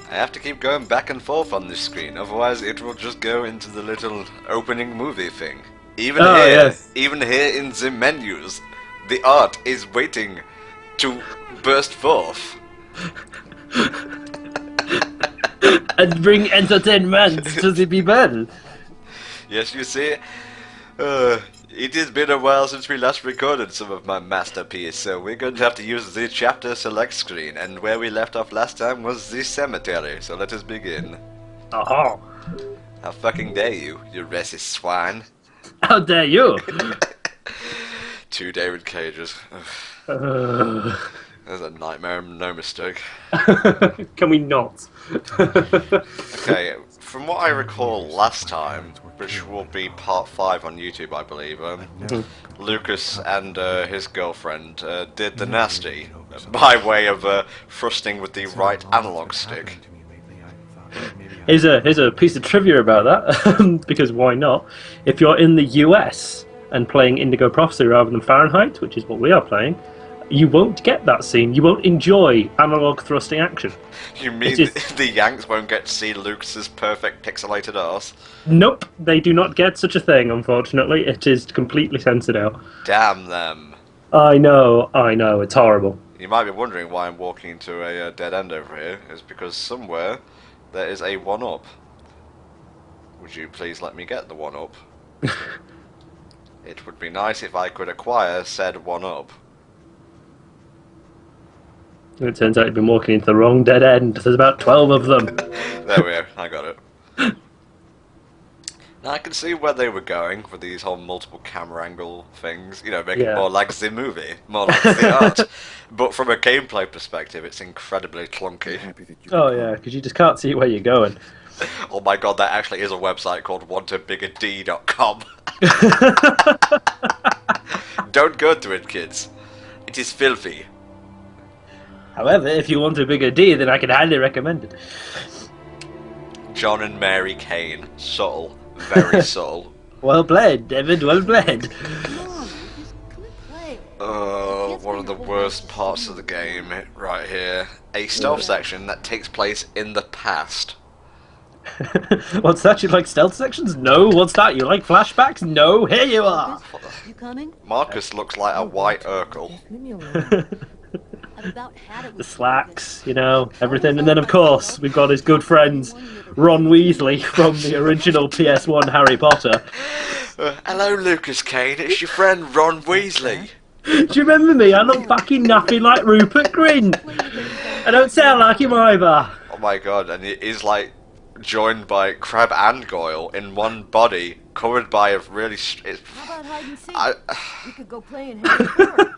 I have to keep going back and forth on this screen, otherwise it will just go into the little opening movie thing. Even even here in the menus, the art is waiting to burst forth. And bring entertainment to the people. Yes, you see, it has been a while since we last recorded some of my masterpiece, so we're going to have to use the chapter select screen, and where we left off last time was the cemetery, so let us begin. Oh, How fucking dare you, you racist swine. how dare you? 2 David Cages. There's a nightmare, no mistake. Can we not? Okay, from what I recall last time, which will be part 5 on YouTube, I believe, Lucas and his girlfriend did the nasty by way of thrusting with the right analog stick. Here's a piece of trivia about that, because why not? If you're in the US and playing Indigo Prophecy rather than Fahrenheit, which is what we are playing, you won't get that scene. You won't enjoy analog thrusting action. You mean the Yanks won't get to see Lucas's perfect pixelated arse? Nope, they do not get such a thing, unfortunately. It is completely censored out. Damn them. I know, it's horrible. You might be wondering why I'm walking into a dead end over here. It's because somewhere there is a 1-up. Would you please let me get the 1-up? It would be nice if I could acquire said 1-up. It turns out you've been walking into the wrong dead end. There's about 12 of them. There we are, I got it. Now I can see where they were going with these whole multiple camera angle things, you know, make it more like the movie, more like the art. But from a gameplay perspective, it's incredibly clunky. Oh yeah, because you just can't see where you're going. Oh my god, that actually is a website called wantabigad.com. Don't go to it, kids. It is filthy. However, if you want a bigger D, then I can highly recommend it. John and Mary Kane. Subtle. Very subtle. Well played, David, well played. One of the worst parts of the game right here. A stealth section that takes place in the past. What's that? You like stealth sections? No. What's that? You like flashbacks? No. Here you are. You coming? Marcus looks like a white Urkel. The slacks, you know, everything. And then, of course, we've got his good friends, Ron Weasley from the original PS1 Harry Potter. Hello, Lucas Kane. It's your friend Ron Weasley. Do you remember me? I look fucking nappy like Rupert Grint. I don't sound like him either. Oh my god, and it is like joined by Crab and Goyle in one body, covered by a really... How about hide and seek? We could go play in Harry Potter.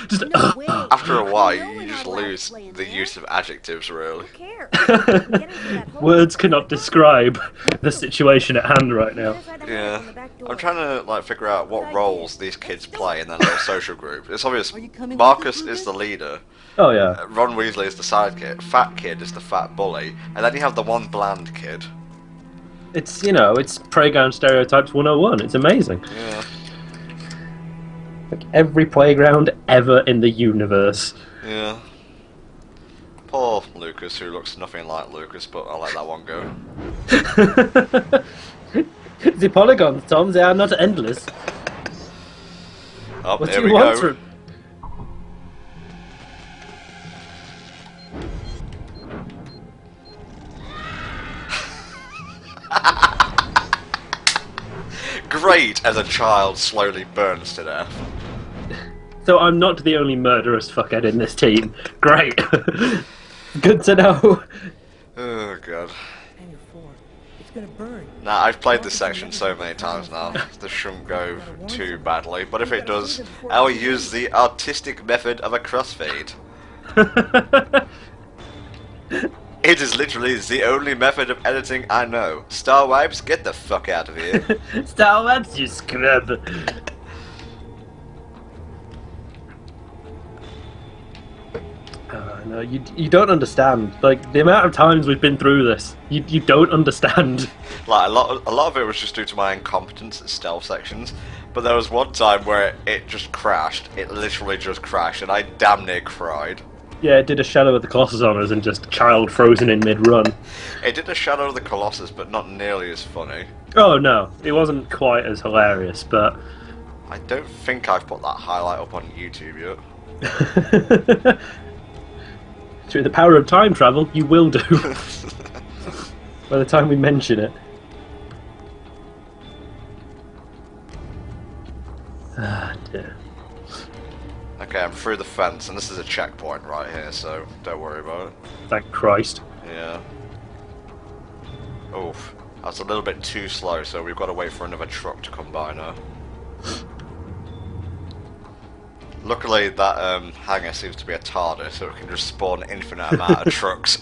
Just, No way. After a while, you just lose the use of adjectives, really. Who cares? words cannot describe the situation at hand right now. Yeah. I'm trying to like figure out what roles these kids play in their little social group. It's obvious Marcus is the leader. Oh yeah. Ron Weasley is the sidekick. Fat kid is the fat bully. And then you have the one bland kid. It's, you know, it's Playground Stereotypes 101. It's amazing. Yeah. Like every playground ever in the universe. Yeah. Poor Lucas, who looks nothing like Lucas, but I'll let that one go. The polygons, Tom, they are not endless. Oh, What here do you we want go. from... Great as a child slowly burns to death. So I'm not the only murderous fuckhead in this team. Great. Good to know. Oh god. And your form. It's gonna burn. Now, I've played this section so many times now, this shouldn't go too badly, but if it does, I'll use the artistic method of a crossfade. It is literally the only method of editing I know. Star Wipes, get the fuck out of here. Star Wars, you scrub. No, you don't understand. Like, the amount of times we've been through this, you don't understand. Like, a lot of it was just due to my incompetence at stealth sections, but there was one time where it just crashed. It literally just crashed, and I damn near cried. Yeah, it did a Shadow of the Colossus on us and just child frozen in mid-run. It did a Shadow of the Colossus, but not nearly as funny. Oh no, it wasn't quite as hilarious, but... I don't think I've put that highlight up on YouTube yet. Through the power of time travel, you will do. By the time we mention it. Ah, dear. Okay, I'm through the fence, and this is a checkpoint right here, so don't worry about it. Thank Christ. Yeah. Oof. That's a little bit too slow, so we've got to wait for another truck to come by now. Luckily, that hangar seems to be a TARDIS, so we can just spawn an infinite amount of trucks.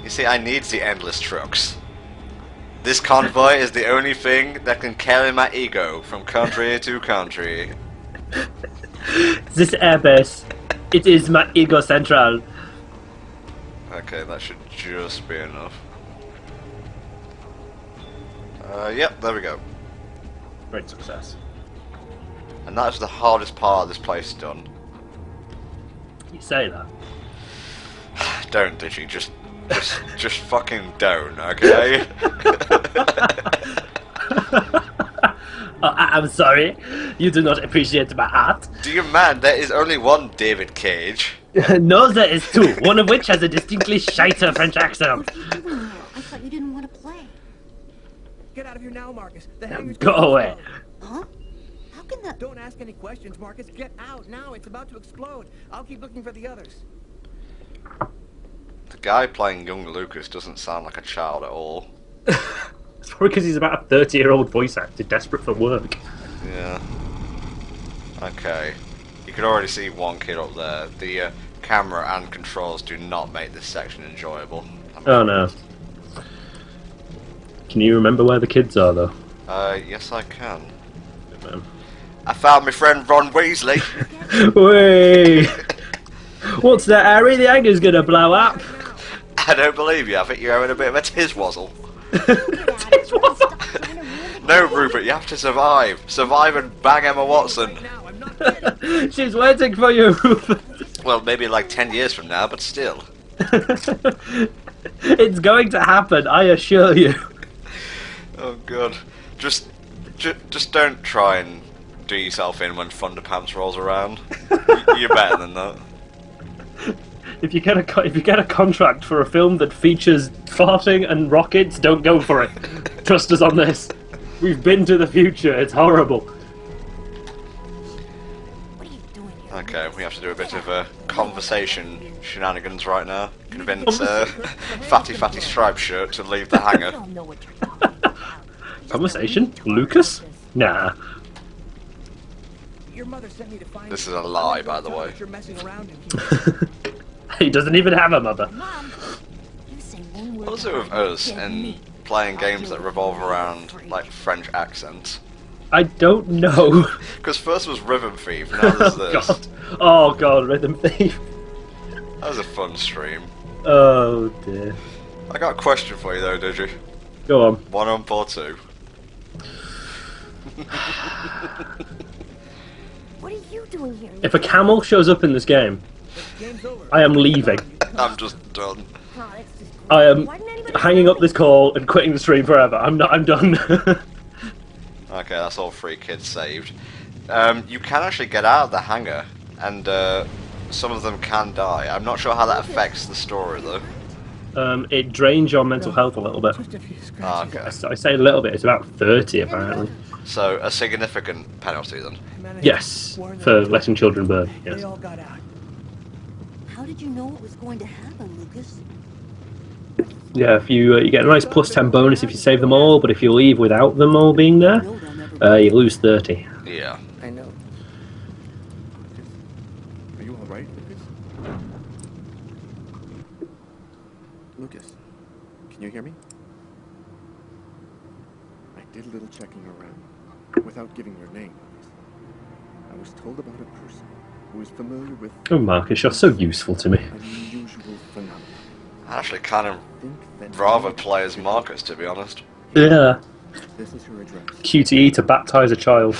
You see, I need the endless trucks. This convoy is the only thing that can carry my ego from country to country. This airbase, it is my ego central. Okay, that should just be enough. Yep, there we go. Great success. And that's the hardest part of this place done. You say that. Don't, Digi, just fucking don't, okay? I'm sorry, you do not appreciate my art. Dear man, there is only one David Cage. No, there is two, one of which has a distinctly shiter French accent. I thought you didn't want to play. Get out of here now, Marcus. The hangar's Go away. Huh? How can that... Don't ask any questions, Marcus. Get out now. It's about to explode. I'll keep looking for the others. The guy playing young Lucas doesn't sound like a child at all. It's probably because he's about a 30-year-old voice actor desperate for work. Yeah. Okay. You can already see one kid up there. The camera and controls do not make this section enjoyable. Oh no. Can you remember where the kids are, though? Yes I can. Good man. I found my friend Ron Weasley. Wait! What's that, Harry? The hangar's gonna blow up! I don't believe you. I think you're having a bit of a tizwazzle. No, Rupert, you have to survive. Survive and bang Emma Watson. Now, I'm not kidding. She's waiting for you, Rupert! Well, maybe like 10 years from now, but still. It's going to happen, I assure you. Oh god. Just don't try and do yourself in when Thunderpants rolls around. You're better than that. If you get a contract for a film that features farting and rockets, don't go for it. Trust us on this. We've been to the future. It's horrible. What are you doing here? Okay, we have to do a bit of conversation shenanigans right now. Convince Fatty Striped Shirt to leave the I hangar. don't know what you're talking about. Conversation? Lucas? Nah. Your mother sent me to find This you. is a lie, I'm by the gonna way. tell that You're messing around in here. He doesn't even have a mother. Mom, you say one word. What's it with about us dead and meat. playing games that revolve around like French accents? I don't know. Because first was Rhythm Thief, now there's Oh this. god. Oh god, Rhythm Thief. That was a fun stream. Oh dear. I got a question for you though, did you? Go on. 1 on 4 2. What are you doing here? If a camel shows up in this game, Game's over. I am leaving. I'm just done. Oh, that's just... I am Why didn't anybody hanging tell up this call and quitting the stream forever. I'm done. Okay, that's all 3 kids saved. You can actually get out of the hangar, and some of them can die. I'm not sure how that affects the story though. It drains your mental health a little bit. Just a few scratches. Ah, okay. I say a little bit, it's about 30 apparently. So, a significant penalty then. I managed to Yes, warn them for to- letting children burn, They yes. all got out. How did you know it was going to happen, Lucas? Yeah, if you get a nice plus 10 bonus if you save them all, but if you leave without them all being there, No, they'll never you lose 30. Yeah. I know. Are you all right, Lucas? Lucas, can you hear me? I did a little checking around, without giving your name, obviously. I was told about a person who is familiar with Oh Marcus, you're so useful to me. an unusual phenomenon. I actually kind of I think that rather play as Marcus, to be honest. Yeah. This is her address. QTE to baptize a child.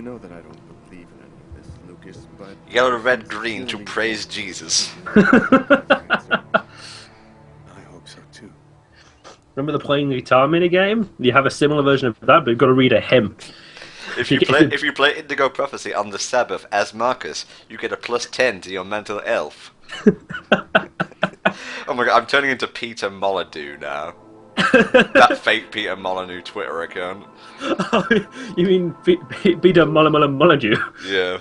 You know that I don't believe in any of this, Lucas, but... Yellow, red, green to praise Jesus. I hope so too. Remember the playing guitar mini game? You have a similar version of that, but you've got to read a hymn. If you play Indigo Prophecy on the Sabbath as Marcus, you get a +10 to your mental health. Oh my god, I'm turning into Peter Molyneux now. That fake Peter Molyneux Twitter account. Oh, you mean Peter Molyneux? Yeah.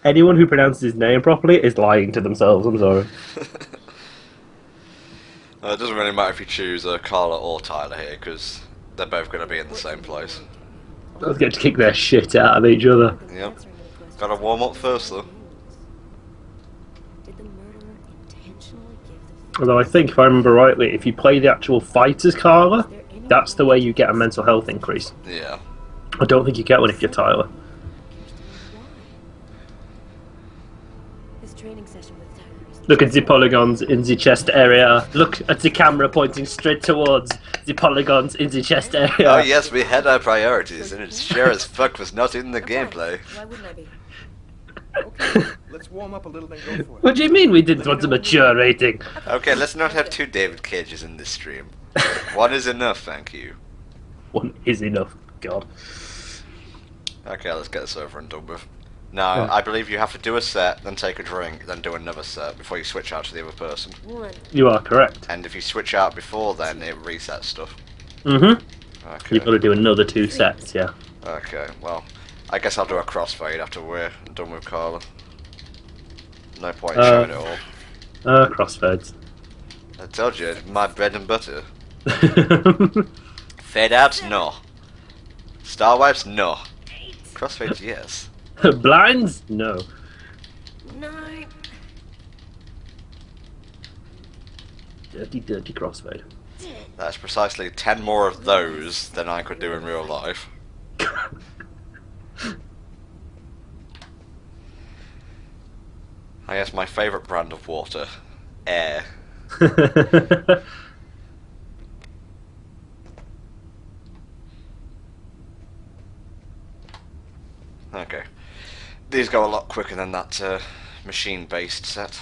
Anyone who pronounces his name properly is lying to themselves, I'm sorry. It doesn't really matter if you choose Carla or Tyler here, because they're both going to be in the same place. They'll get to kick their shit out of each other. Yep. Gotta warm up first, though. Did the murderer intentionally give the Although I think, if I remember rightly, if you play the actual fight as Carla, that's the way you get a mental health increase. Yeah. I don't think you get one if you're Tyler. His training session with Tyler is Look at the polygons in the chest area. Look at the camera pointing straight towards the polygons in the chest area. Oh yes, we had our priorities, and it sure as fuck was not in the gameplay. Why wouldn't I be? Okay, let's warm up a little and go for it. What do you mean we didn't want a mature rating? Okay, let's not have two David Cages in this stream. One is enough, thank you. One is enough. God. Okay, let's get this over and done with. Now, I believe you have to do a set, then take a drink, then do another set before you switch out to the other person. One. You are correct. And if you switch out before then, it resets stuff. Mm-hmm. Okay. You've got to do another 2 sets, yeah. Okay, well, I guess I'll do a crossfade after we're done with Carla. No point in showing it all. Crossfades. I told you, my bread and butter. Fade outs, no. Star wipes, no. Crossfades, yes. Blinds? No. 9. Dirty, dirty crossfade. That's precisely 10 more of those than I could do in real life. I guess my favourite brand of water, air. Okay. These go a lot quicker than that machine-based set.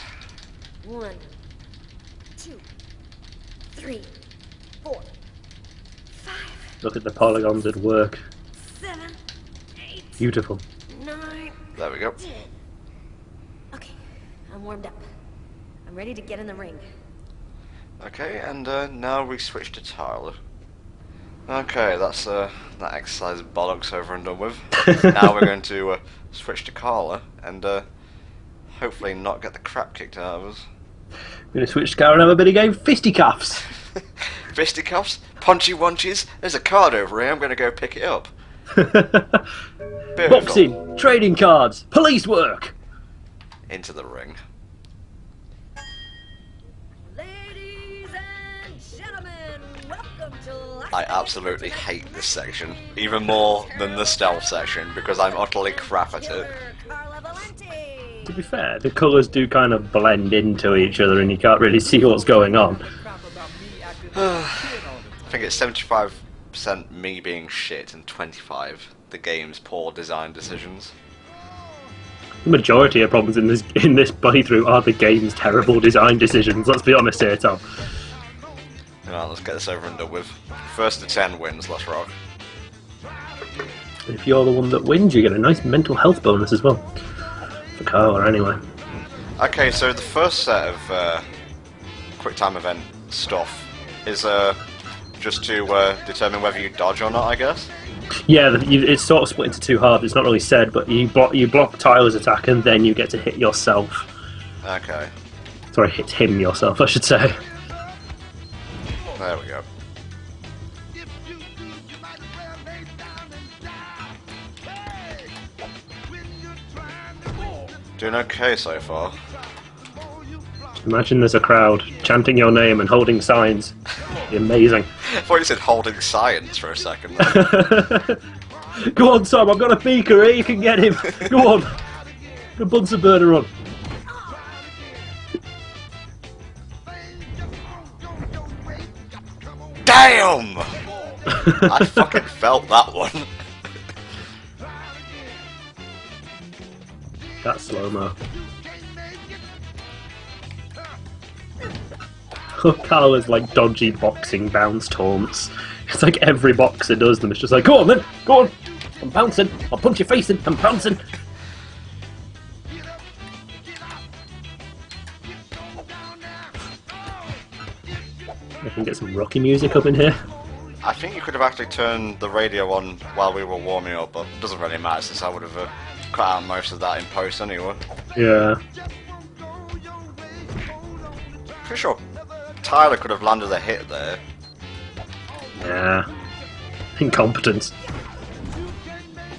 1, 2, 3, 4, 5, Look at the polygons at work. 7, 8, Beautiful. 9, There we go. 10. Okay, I'm warmed up. I'm ready to get in the ring. Okay, and now we switch to Tyler. Okay, that's that exercise bollocks over and done with. Now we're going to switch to Carla and hopefully not get the crap kicked out of us. We're going to switch to Carla and have a bit of game fisticuffs. Fisticuffs, punchy wunchies. There's a card over here. I'm going to go pick it up. Beautiful. Boxing, trading cards, police work. Into the ring. Ladies and gentlemen, welcome to I absolutely hate this section, even more than the stealth section, because I'm utterly crap at it. To be fair, the colours do kind of blend into each other and you can't really see what's going on. I think it's 75% me being shit and 25 the game's poor design decisions. The majority of problems in this playthrough are the game's terrible design decisions, let's be honest here, Tom. Alright, let's get this over and done with. First to 10 wins, let's rock. If you're the one that wins, you get a nice mental health bonus as well. For Carla, anyway. Okay, so the first set of quick time event stuff is just to determine whether you dodge or not, I guess. Yeah, it's sort of split into 2 halves. It's not really said, but you block Tyler's attack and then you get to hit yourself. Okay. Sorry, hit him yourself, I should say. There we go. Doing okay so far. Imagine there's a crowd chanting your name and holding signs. It'd be amazing. I thought you said holding science for a second. Go on, Tom, I've got a beaker here, you can get him. Go on. The Bunsen burner on. Damn! I fucking felt that one. That slow-mo. Carla's like dodgy boxing bounce taunts. It's like every boxer does them. It's just like, go on then, go on. I'm bouncing. I'll punch your face in. I'm bouncing. I can get some Rocky music up in here. I think you could have actually turned the radio on while we were warming up, but it doesn't really matter since I would have cut out most of that in post anyway. Yeah. Pretty sure Tyler could have landed a hit there. Yeah. Incompetence.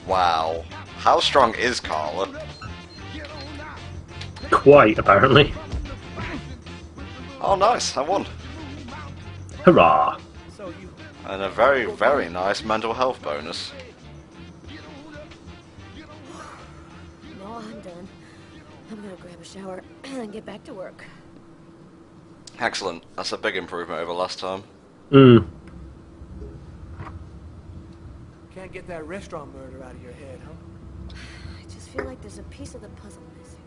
Wow. How strong is Carla? Quite, apparently. Oh nice, I won. Hurrah! So you... And a very, very nice mental health bonus. No, I'm done. I'm gonna grab a shower and get back to work. Excellent. That's a big improvement over last time. Can't get that restaurant murder out of your head, huh? I just feel like there's a piece of the puzzle missing.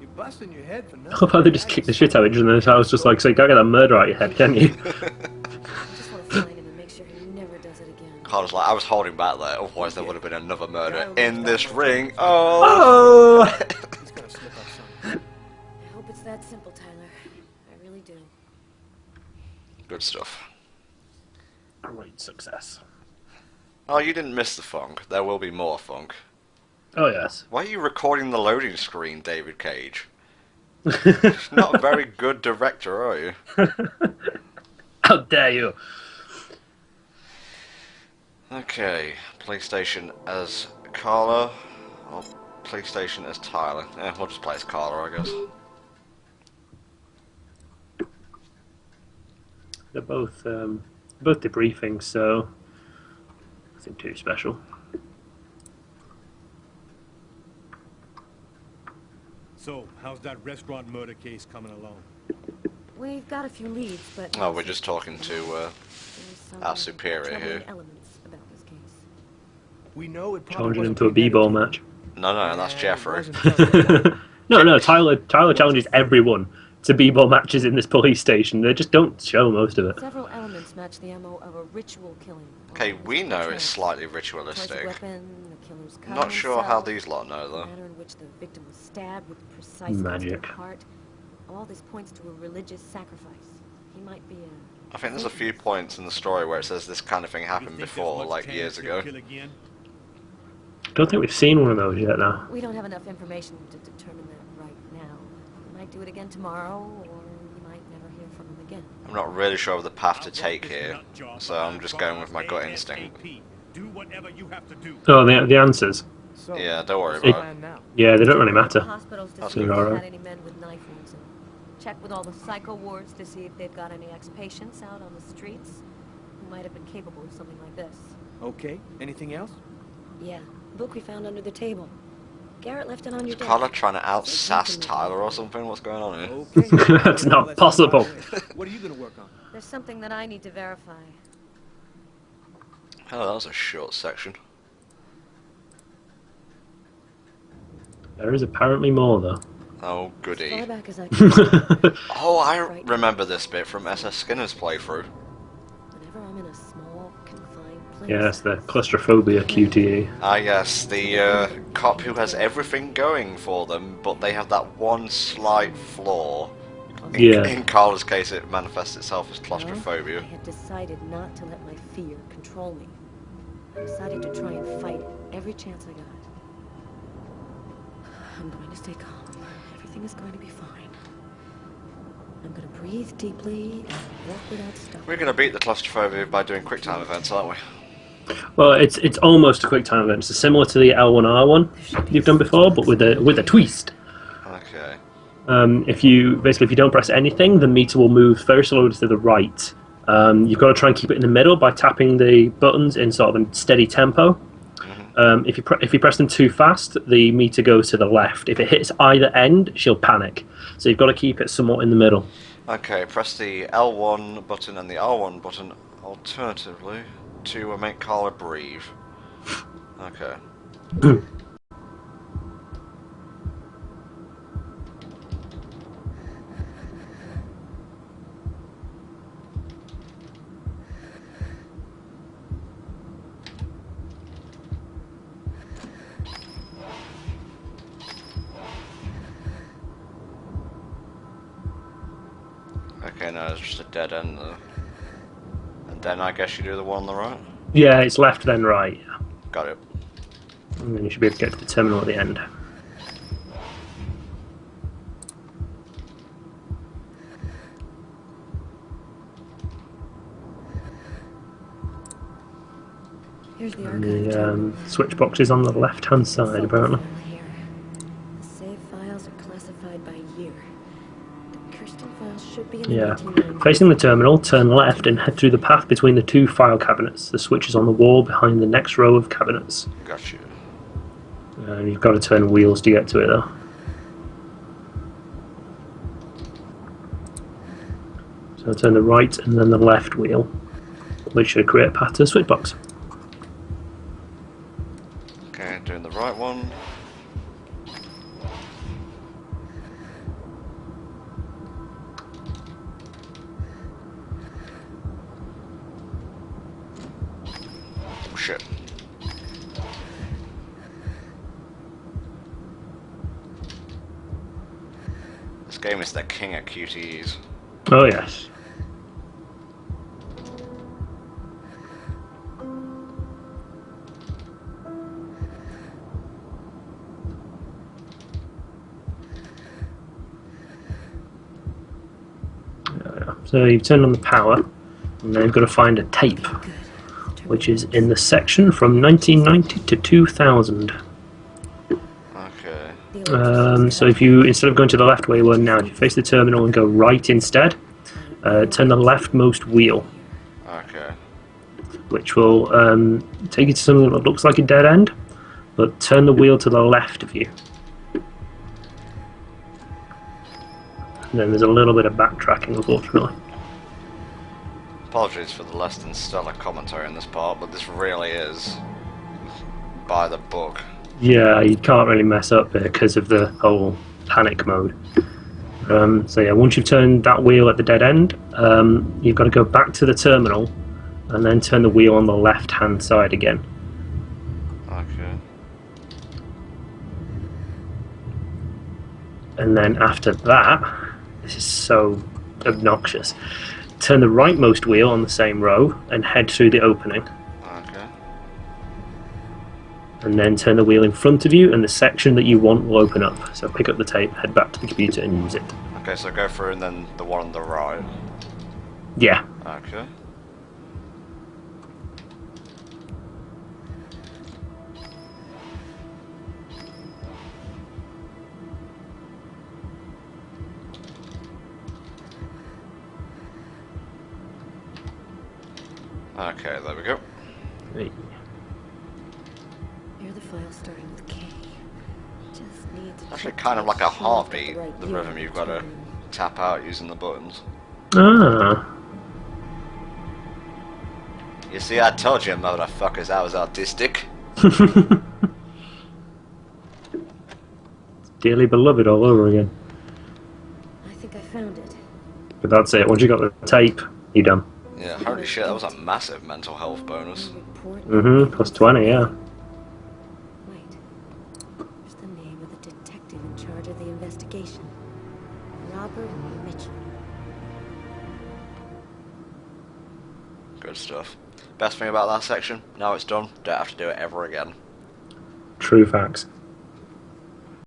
You're busting your head for I nothing. love how they just kick the shit out of each other in this house, just like, so you can't get that murder out of your head, can you? I just want to find him and make sure he never does it again. Carla's like, I was holding back there, otherwise there would have been another murder in this ring. Oh! Oh! He's gonna slip up something. I hope it's that simple, Tyler. I really do. Good stuff. Great success. Oh, you didn't miss the funk. There will be more funk. Oh, yes. Why are you recording the loading screen, David Cage? Not a very good director, are you? How dare you? Okay, PlayStation as Carla, or PlayStation as Tyler. We'll just play as Carla, I guess. They're both debriefing, so nothing too special. So, how's that restaurant murder case coming along? We've got a few leads, but... Oh, we're just talking to there's some our superior troubling here. elements about this case. We know it probably Challenging him wasn't to a b-ball premeditated. match. No, that's And it Jeffrey. wasn't just- No, Tyler challenges everyone to b-ball matches in this police station. They just don't show most of it. Several elements match the MO of a ritual killing. Okay, we know it's slightly Choice of ritualistic. weapon, the killer's cut Not sure how himself, these lot know, the though. manner in which the victim was stabbed with precise Magic. custom heart. All this points to a religious sacrifice. He might be a... I think there's a few points in the story where it says this kind of thing You happened think there's before, much like chance years he'll ago. kill again? Don't think we've seen one of those yet, now. We don't have enough information to determine that right now. He might do it again tomorrow, or you might never hear from him again. I'm not really sure of the path to I'll take rock this here, nut job so I'm just going with my gut ASAP. instinct. Do whatever you have to do. Oh, the answers. So, Yeah, don't worry what's the about it. plan now? Yeah, they don't really The matter. hospitals to That's see if good. they've Alright. had any men with knife wounds in them. Check with all the psycho wards to see if they've got any ex-patients out on the streets who might have been capable of something like this. Okay, anything else? Yeah, book we found under the table. Garrett left it on your Is desk. Carla trying to out-sass Tyler or something? What's going on here? Okay. That's not Let's possible. move on. What are you gonna work on? There's something that I need to verify. Oh, that was a short section. There is apparently more, though. Oh, As goody. far back as I can. Oh, I remember this bit from SS Skinner's playthrough. Whenever I'm in a small, confined place. Yes, the claustrophobia QTE. Ah, yes, the cop who has everything going for them, but they have that one slight flaw. In, Yeah. in Carla's case, it manifests itself as I claustrophobia. had decided not to let my fear control me. I decided to try and fight it every chance I got. I'm going to stay calm. Everything is going to be fine. I'm going to breathe deeply and walk without stopping. We're going to beat the claustrophobia by doing quick time events, aren't we? Well, it's almost a quick time event. It's similar to the L1R1 you've done before, but with a twist. Okay. If you don't press anything, the meter will move very slowly to the right. You've got to try and keep it in the middle by tapping the buttons in sort of a steady tempo. If you press them too fast, the meter goes to the left. If it hits either end, she'll panic. So you've got to keep it somewhat in the middle. Okay, press the L1 button and the R1 button alternatively to make Carla breathe. Okay. Okay, no, it's just a dead end there. And then I guess you do the one on the right? Yeah, it's left then right. Got it. And then you should be able to get to the terminal at the end. Here's the And archive the terminal. switch box is on the left-hand side, Focus apparently. file here. The save files are classified by year. The Kirsten files should be in the Yeah. 1990s. Facing the terminal, turn left and head through the path between the two file cabinets. The switch is on the wall behind the next row of cabinets. Got you. And you've got to turn wheels to get to it, though. So turn the right and then the left wheel, which should create a path to the switch box. Okay, doing the right one. Oh shit. This game is the king at QTEs. Oh, yes. So you've turned on the power, and then you've got to find a tape, which is in the section from 1990 to 2000. Okay. So if you, instead of going to the left where you were now, if you face the terminal and go right instead, turn the leftmost wheel, Okay. which will take you to something that looks like a dead end, but turn the wheel to the left of you. And then there's a little bit of backtracking, unfortunately. Apologies for the less than stellar commentary in this part, but this really is by the book. Yeah, you can't really mess up there because of the whole panic mode. So yeah, once you've turned that wheel at the dead end, you've got to go back to the terminal and then turn the wheel on the left-hand side again. Okay. And then after that, this is so obnoxious, turn the rightmost wheel on the same row and head through the opening. Okay. And then turn the wheel in front of you and the section that you want will open up. So pick up the tape, head back to the computer and use it. Okay, so go through and then the one on the right. Yeah. Okay. Okay, there we go. Right. Here are the files starting with K. Just need to Actually check kind of to like a make sure I've got heartbeat, right the year rhythm on you've the got to terminal. tap out using the buttons. Ah. You see, I told you, motherfuckers, I was autistic. Dearly beloved all over again. I think I found it. But that's it. Once you got the tape, you're done. Yeah, holy shit, that was a massive mental health bonus. Report. Plus 20, yeah. Wait. There's the name of the detective in charge of the investigation. Robert Mitchell. Good stuff. Best thing about that section, now it's done, don't have to do it ever again. True facts.